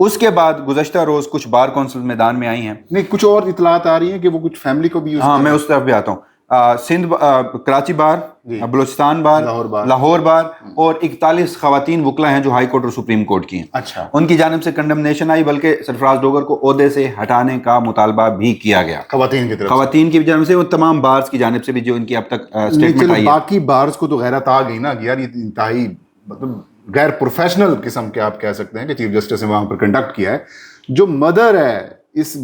اس کے بعد گزشتہ روز کچھ بار کونسل میدان میں آئی ہیں. نہیں کچھ اور اطلاعات آ رہی ہیں کہ وہ کچھ فیملی کو بھی ہاں میں اس طرف بھی آتا ہوں. سندھ کراچی بار, بلوچستان بار, لاہور بار اور 41 خواتین وکلا ہیں جو ہائی کورٹ اور سپریم کورٹ کی ہیں. اچھا, ان کی جانب سے کنڈمنیشن آئی, بلکہ سرفراز ڈوگر کو عہدے سے ہٹانے کا مطالبہ بھی کیا گیا خواتین کی طرف, خواتین کی جانب سے, وہ تمام بارز کی جانب سے بھی جو ان کی اب تک اسٹیٹمنٹ آئی ہے. باقی بارز کو تو غیرت آ گئی نا یار, یہ انتہائی مطلب غیر پروفیشنل قسم کے آپ کہہ سکتے ہیں کہ چیف جسٹس نے وہاں پر کنڈکٹ کیا ہے. جو مدر ہے اس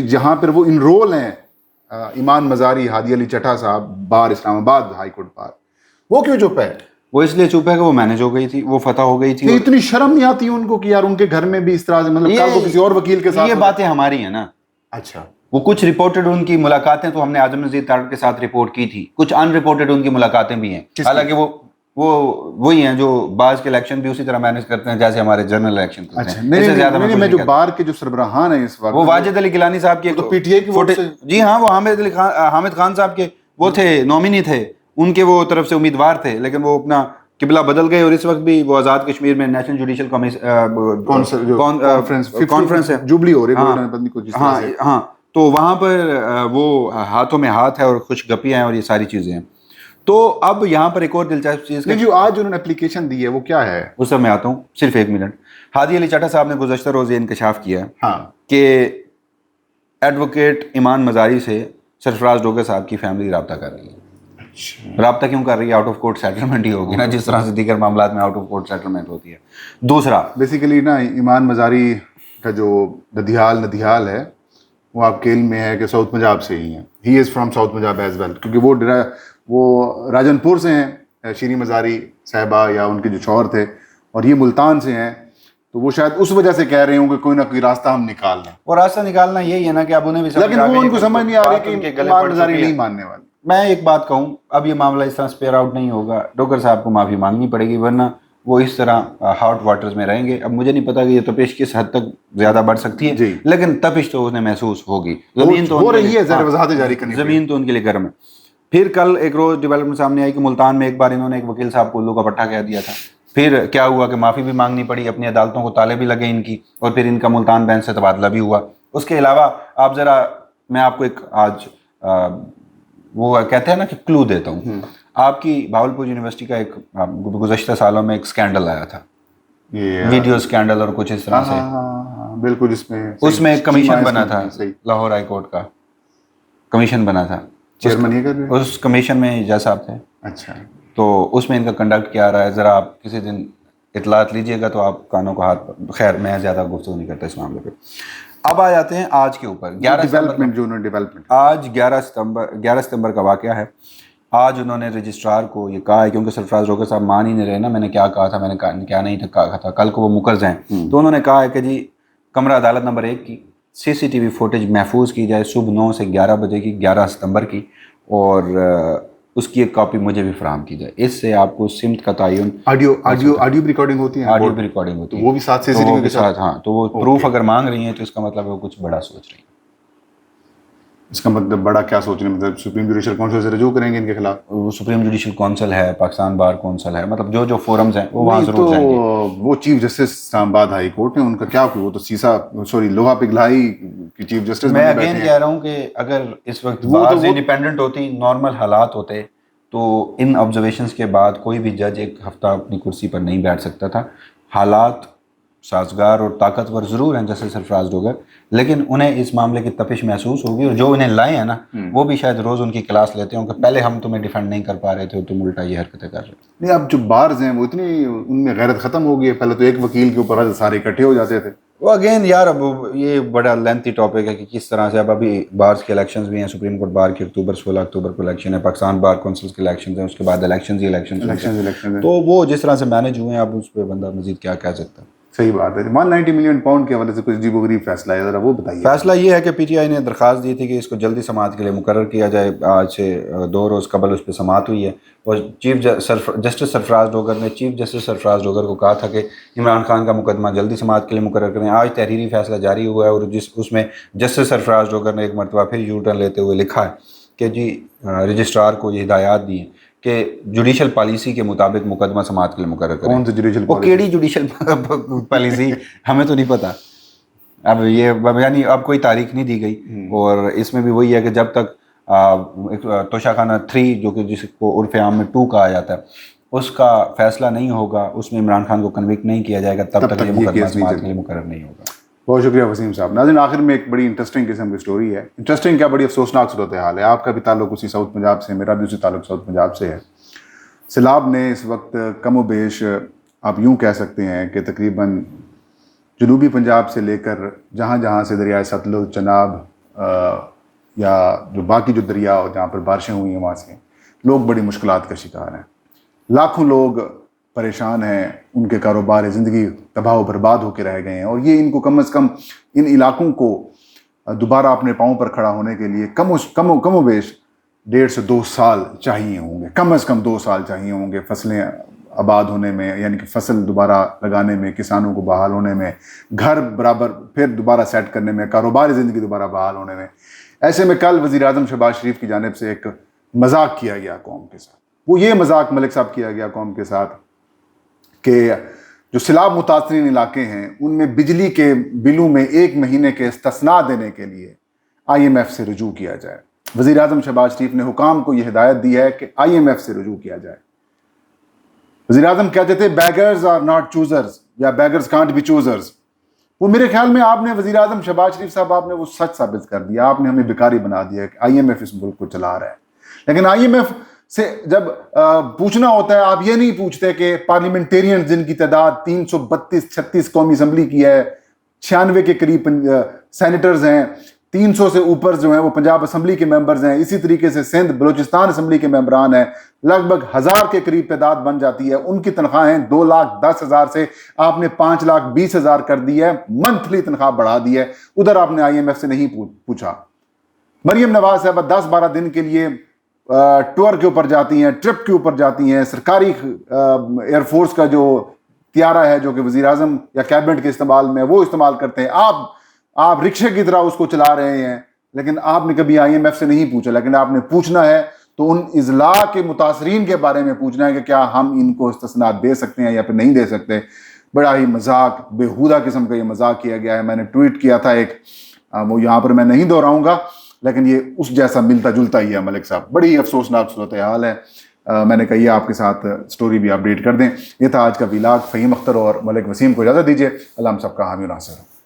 جہاں پر وہ انرول ہیں ایمان مزاری, ہادی علی چٹھا صاحب, بار اسلام آباد ہائی کورٹ بار, وہ کیوں چپ ہے؟ وہ اس لیے چپ ہے کہ وہ مینج ہو گئی تھی, وہ فتح ہو گئی تھی. اتنی شرم نہیں آتی ان کو کہ یار ان کے گھر میں بھی اس طرح سے مطلب کل کو کسی اور وکیل کے ساتھ, یہ باتیں ہماری ہیں نا. اچھا, وہ کچھ رپورٹڈ ان کی ملاقاتیں تو ہم نے اعظم نذیر تارڑ کے ساتھ رپورٹ کی تھی, کچھ ان رپورٹڈ ان کی ملاقاتیں بھی ہیں, حالانکہ وہ وہی ہیں جو بعض کے الیکشن بھی اسی طرح مینج کرتے ہیں جیسے ہمارے جنرل الیکشن کرتے ہیں. نہیں میں جو بار کے جو سربراہان ہیں اس وقت, وہ واجد علی گیلانی صاحب کی پی ٹی اے کی ووٹ سے, جی ہاں, وہ حامد خان صاحب کے وہ تھے, نومینی تھے, ان کے وہ طرف سے امیدوار تھے, لیکن وہ اپنا قبلہ بدل گئے اور اس وقت بھی وہ آزاد کشمیر میں نیشنل جوڈیشل کانفرنس ہے, جوبلی ہو رہی ہے. ہاں, تو وہاں پر وہ ہاتھوں میں ہاتھ ہے اور خوش گپیاں ہیں اور یہ ساری چیزیں ہیں. تو اب یہاں پر ایک اور دلچسپ چیز جو آج انہوں نے اپلیکیشن دی ہے وہ کیا ہے, اس پر میں آتا ہوں, صرف 1 منٹ. ہادی علی چٹھا صاحب نے گزشتہ روز یہ انکشاف کیا ہے کہ ایڈوکیٹ ایمان مزاری سے سرفراز ڈوگر صاحب کی فیملی رابطہ کر رہی ہے. رابطہ کیوں کر رہی ہے؟ آؤٹ آف کورٹ سیٹلمنٹ ہی ہوگی نا, جس طرح سے دیگر معاملات میں آؤٹ آف کورٹ سیٹلمنٹ ہوتی ہے. دوسرا بیسیکلی نا ایمان مزاری کا جو ندیال ہے وہ آپ کے علم میں ہے کہ ساؤتھ پنجاب سے ہی ہیں. He is from south Punjab as well, کیونکہ وہ راجن پور سے ہیں شیریں مزاری صاحبہ یا ان کے جو شوہر تھے, اور یہ ملتان سے ہیں, تو وہ شاید اس وجہ سے کہہ رہے ہوں کہ کوئی نہ کوئی راستہ ہم نکال لیں. اور راستہ نکالنا یہی ہے نا کہ اب انہیں بھی, لیکن وہ ان کو سمجھ نہیں آ رہی کہ ایمان مزاری نہیں ماننے والے. میں ایک بات کہوں, اب یہ معاملہ اس طرح اسپیئر آؤٹ نہیں ہوگا, ڈوگر صاحب کو معافی مانگنی پڑے گی, ورنہ وہ اس طرح ہاٹ واٹرز میں رہیں گے. اب مجھے نہیں پتا کہ یہ تپش کس حد تک زیادہ بڑھ سکتی ہے, لیکن تپش تو انہیں محسوس ہوگی. زمین تو ہو رہی ہے, ذرا وضاحت جاری کرنی, زمین تو ان کے لیے گرم ہے. پھر کل ایک روز ڈیولپمنٹ سامنے آئی کہ ملتان میں ایک بار انہوں نے ایک وکیل صاحب کو الو کا پٹھا کہہ دیا تھا. پھر کیا ہوا کہ معافی بھی مانگنی پڑی, اپنی عدالتوں کو تالے بھی لگے ان کی, اور پھر ان کا ملتان بینچ سے تبادلہ بھی ہوا. اس کے علاوہ آپ ذرا, میں آپ کو ایک آج وہ کہتے ہیں نا کہ کلو دیتا ہوں. آپ کی بھاولپور یونیورسٹی کا ایک گزشتہ سالوں میں ایک اسکینڈل آیا تھا, ویڈیو اسکینڈل اور کچھ اس طرح سے, بالکل, اس میں ایک کمیشن بنا تھا, لاہور ہائی کورٹ کا کمیشن بنا تھا, چیئرمین اس کمیشن میں جج صاحب تھے. اچھا, تو اس میں ان کا کنڈکٹ کیا رہا ہے, ذرا آپ کسی دن اطلاعات لیجئے گا تو آپ کانوں کا ہاتھ. خیر میں زیادہ گفتگو نہیں کرتا اس معاملے پہ. اب آ جاتے ہیں آج کے اوپر. 11 آج 11 ستمبر کا واقعہ ہے. آج انہوں نے رجسٹرار کو یہ کہا ہے, کیونکہ سرفراز ڈوگر صاحب مان ہی نہیں رہے نا میں نے کیا کہا تھا, میں نے کیا نہیں کہا تھا, کل کو وہ مکرز ہیں. تو انہوں نے کہا ہے کہ جی کمرہ عدالت نمبر 1 کی CCTV فوٹیج محفوظ کی جائے صبح 9 سے 11 بجے کی 11 ستمبر کی, اور اس کی ایک کاپی مجھے بھی فراہم کی جائے. اس سے آپ کو سمت کا تعین, آڈیو بھی ریکارڈنگ ہوتی ہے, آڈیو بھی ریکارڈنگ ہوتی ہے, وہ بھی ساتھ CCTV کے ساتھ. ہاں, تو وہ پروف اگر مانگ رہی ہیں تو اس کا مطلب ہے وہ کچھ بڑا سوچ رہی ہیں. اس کا مطلب بڑا کیا سوچ رہے ہیں, مطلب سپریم جوڈیشل کونسل سے رجوع کریں گے ان کے خلاف؟ سپریم جوڈیشل کونسل ہے, پاکستان بار کونسل ہے, مطلب جو فورمز ہیں وہ وہاں ضرور جائیں گے. وہ چیف جسٹس اسلام آباد ہائی کورٹ ہے, ان کا کیا, وہ تو لوہا پگھلائی کی چیف جسٹس. میں اگین کہہ رہا ہوں کہ اگر اس وقت بارز انڈیپینڈنٹ ہوتی, نارمل حالات ہوتے, تو ان آبزرویشنز کے بعد کوئی بھی جج ایک ہفتہ اپنی کرسی پر نہیں بیٹھ سکتا تھا. حالات سازگار اور طاقتور ضرور ہیں جیسے سرفراز ڈوگر, لیکن انہیں اس معاملے کی تپش محسوس ہوگی, اور جو انہیں لائے ہیں نا وہ بھی شاید روز ان کی کلاس لیتے ہوں کہ پہلے ہم تمہیں ڈیفینڈ نہیں کر پا رہے تھے, تم الٹا یہ حرکتیں کر رہے تھے. نہیں, اب جو بارز ہیں وہ اتنی ان میں غیرت ختم ہو گئی ہے. پہلے تو ایک وکیل کے اوپر سارے اکٹھے ہو جاتے تھے. وہ اگین یار اب یہ بڑا لینتھی ٹاپک ہے کہ کس طرح سے ابھی بارز کے الیکشنز بھی ہیں. سپریم کورٹ بار کی 16 اکتوبر کو الیکشن ہے, پاکستان بار کونسلز کے الیکشنز ہیں, اس کے بعد الیکشنز ہی الیکشنز ہیں. تو وہ جس طرح سے مینیج ہوئے ہیں, اب اس پہ بندہ مزید کیا کہہ سکتا ہے. صحیح بات ہے. 190 ملین پاؤنڈ کے حوالے سے کچھ عجیب و غریب فیصلہ ہے, ذرا وہ بتائیے. فیصلہ یہ ہے کہ PTI نے درخواست دی تھی کہ اس کو جلدی سماعت کے لیے مقرر کیا جائے. آج سے 2 روز قبل اس پہ سماعت ہوئی ہے, اور چیف جسٹس سرفراز ڈوگر نے چیف جسٹس سرفراز ڈوگر کو کہا تھا کہ عمران خان کا مقدمہ جلدی سماعت کے لیے مقرر کریں. آج تحریری فیصلہ جاری ہوا ہے, اور اس میں جسٹس سرفراز ڈوگر نے ایک مرتبہ پھر یو ٹرن لیتے ہوئے لکھا ہے کہ جی رجسٹرار کو یہ ہدایات دی ہیں کہ جوڈیشل پالیسی کے مطابق مقدمہ سماعت کے لیے مقرر کریں. کون سی جوڈیشل وہ کیڑی جوڈیشل پالیسی ہمیں تو نہیں پتہ. اب یہ یعنی اب کوئی تاریخ نہیں دی گئی, اور اس میں بھی وہی ہے کہ جب تک توشہ خانہ 3 جو کہ جس کو عرف عام میں 2 کہا جاتا ہے اس کا فیصلہ نہیں ہوگا, اس میں عمران خان کو کنوکٹ نہیں کیا جائے گا, تب تک یہ مقدمہ سماعت کے لیے مقرر نہیں ہوگا. بہت شکریہ وسیم صاحب. ناظرین آخر میں ایک بڑی انٹرسٹنگ قسم کی سٹوری ہے. انٹرسٹنگ کیا, بڑی افسوسناک صورتحال ہے. آپ کا بھی تعلق اسی ساؤتھ پنجاب سے, میرا بھی اسی تعلق ساؤتھ پنجاب سے ہے. سیلاب نے اس وقت کم و بیش آپ یوں کہہ سکتے ہیں کہ تقریباً جنوبی پنجاب سے لے کر جہاں جہاں سے دریائے ستلج, چناب یا جو باقی جو دریا جہاں پر بارشیں ہوئی ہیں وہاں سے لوگ بڑی مشکلات کا شکار ہیں. لاکھوں لوگ پریشان ہیں, ان کے کاروبار زندگی تباہ و برباد ہو کے رہ گئے ہیں, اور یہ ان کو کم از کم ان علاقوں کو دوبارہ اپنے پاؤں پر کھڑا ہونے کے لیے کم و بیش 1.5 سے 2 سال چاہیے ہوں گے, کم از کم 2 سال چاہیے ہوں گے فصلیں آباد ہونے میں, یعنی کہ فصل دوبارہ لگانے میں, کسانوں کو بحال ہونے میں, گھر برابر پھر دوبارہ سیٹ کرنے میں, کاروبار زندگی دوبارہ بحال ہونے میں. ایسے میں کل وزیر اعظم شہباز شریف کی جانب سے ایک مذاق کیا گیا قوم کے ساتھ. وہ یہ مذاق ملک صاحب کیا گیا قوم کے ساتھ کہ جو سیلاب متاثرین علاقے ہیں ان میں بجلی کے بلوں میں 1 مہینے کے استثناء دینے کے لیے IMF سے رجوع کیا جائے. وزیر اعظم شہباز شریف نے حکام کو یہ ہدایت دی ہے کہ IMF سے رجوع کیا جائے. وزیر اعظم کہتے تھے بیگرز آر ناٹ چوزرز یا بیگرز کانٹ بی چوزرز. وہ میرے خیال میں آپ نے وزیر اعظم شہباز شریف صاحب آپ نے وہ سچ ثابت کر دیا. آپ نے ہمیں بیکاری بنا دیا کہ IMF اس ملک کو چلا رہا ہے. لیکن IMF سے جب پوچھنا ہوتا ہے آپ یہ نہیں پوچھتے کہ پارلیمنٹیرین جن کی تعداد 332-36 قومی اسمبلی کی ہے, 96 کے قریب سینیٹرز ہیں, 300 سے اوپر جو ہیں وہ پنجاب اسمبلی کے ممبرز ہیں, اسی طریقے سے سندھ بلوچستان اسمبلی کے ممبران ہیں, لگ بھگ 1000 کے قریب تعداد بن جاتی ہے. ان کی تنخواہیں 2,10,000 سے آپ نے 5,20,000 کر دی ہے, منتھلی تنخواہ بڑھا دی ہے. ادھر آپ نے IMF سے نہیں پوچھا. مریم نواز صاحبہ 10-12 دن کے لیے ٹور کے اوپر جاتی ہیں, ٹرپ کے اوپر جاتی ہیں, سرکاری ایئر فورس کا جو طیارہ ہے جو کہ وزیر اعظم یا کیبنٹ کے استعمال میں وہ استعمال کرتے ہیں, آپ رکشے کی طرح اس کو چلا رہے ہیں, لیکن آپ نے کبھی IMF سے نہیں پوچھا. لیکن آپ نے پوچھنا ہے تو ان اضلاع کے متاثرین کے بارے میں پوچھنا ہے کہ کیا ہم ان کو استثناء دے سکتے ہیں یا پھر نہیں دے سکتے. بڑا ہی مذاق, بیہودہ قسم کا یہ مذاق کیا گیا ہے. میں نے ٹویٹ کیا تھا ایک, وہ یہاں پر میں نہیں دہراؤں گا, لیکن یہ اس جیسا ملتا جلتا ہی ہے ملک صاحب. بڑی افسوسناک صورتحال ہے. میں نے کہی آپ کے ساتھ سٹوری بھی اپڈیٹ کر دیں. یہ تھا آج کا ویلاگ. فہیم اختر اور ملک وسیم کو اجازت دیجیے. اللہ ہم سب کا حامی و ناصر ہو.